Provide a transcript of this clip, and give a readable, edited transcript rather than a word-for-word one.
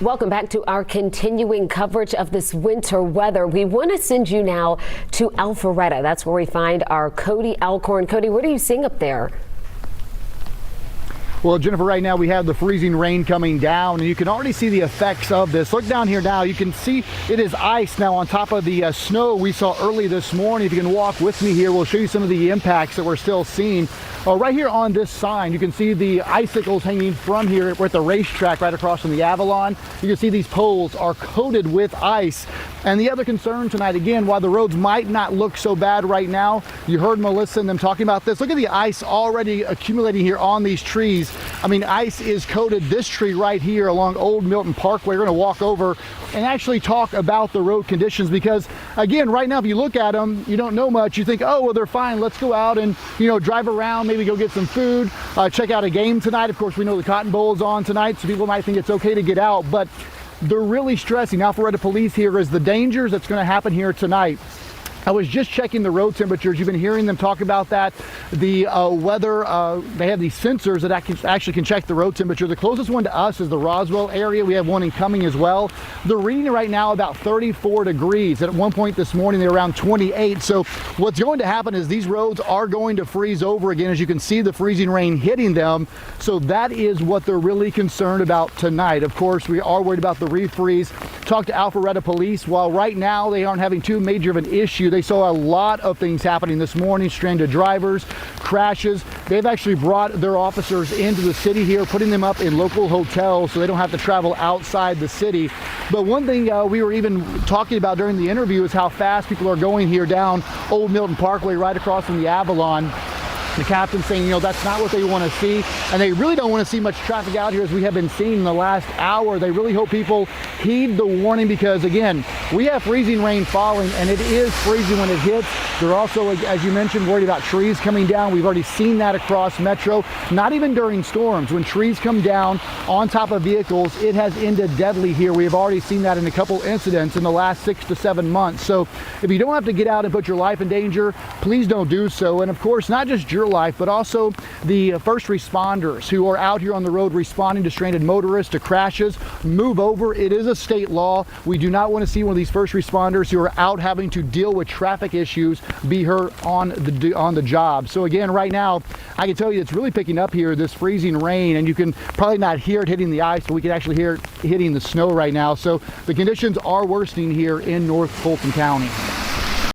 Welcome back to our continuing coverage of this winter weather. We want to send you now to Alpharetta. That's where we find our Cody Alcorn. Cody, what are you seeing up there? Well, Jennifer, right now we have the freezing rain coming down, and you can already see the effects of this. Look down here now. You can see it is ice now on top of the snow we saw early this morning. If you can walk with me here, we'll show you some of the impacts that we're still seeing. Right here on this sign, you can see the icicles hanging from here. We're at the racetrack right across from the Avalon. You can see these poles are coated with ice. And the other concern tonight, again, while the roads might not look so bad right now, you heard Melissa and them talking about this. Look at the ice already accumulating here on these trees. I mean, ice is coated this tree right here along Old Milton Parkway. We're going to walk over and actually talk about the road conditions because, again, right now, if you look at them, you don't know much. You think, oh, well, they're fine. Let's go out and, drive around, maybe go get some food, check out a game tonight. Of course, we know the Cotton Bowl is on tonight, so people might think it's okay to get out, but they're really stressing. Alpharetta police here is the dangers that's going to happen here tonight. I was just checking the road temperatures. You've been hearing them talk about that. The weather, they have these sensors that actually can check the road temperature. The closest one to us is the Roswell area. We have one in Cumming as well. They're reading right now about 34 degrees. At one point this morning, they were around 28. So what's going to happen is these roads are going to freeze over again. As you can see, the freezing rain hitting them. So that is what they're really concerned about tonight. Of course, we are worried about the refreeze. Talked to Alpharetta police. While right now they aren't having too major of an issue, they saw a lot of things happening this morning, stranded drivers, crashes. They've actually brought their officers into the city here, putting them up in local hotels so they don't have to travel outside the city. But one thing we were even talking about during the interview is how fast people are going here down Old Milton Parkway right across from the Avalon. The captain saying, that's not what they want to see. And they really don't want to see much traffic out here as we have been seeing in the last hour. They really hope people heed the warning because, again, we have freezing rain falling and it is freezing when it hits. They're also, as you mentioned, worried about trees coming down. We've already seen that across Metro. Not even during storms. When trees come down on top of vehicles, it has ended deadly here. We have already seen that in a couple incidents in the last 6 to 7 months. So if you don't have to get out and put your life in danger, please don't do so. And of course, not just your life, but also the first responders who are out here on the road responding to stranded motorists, to crashes. Move over. It is a state law. We do not want to see one of these first responders who are out having to deal with traffic issues be hurt on the job. So again, right now, I can tell you it's really picking up here, this freezing rain, and you can probably not hear it hitting the ice, but we can actually hear it hitting the snow right now. So the conditions are worsening here in North Fulton County.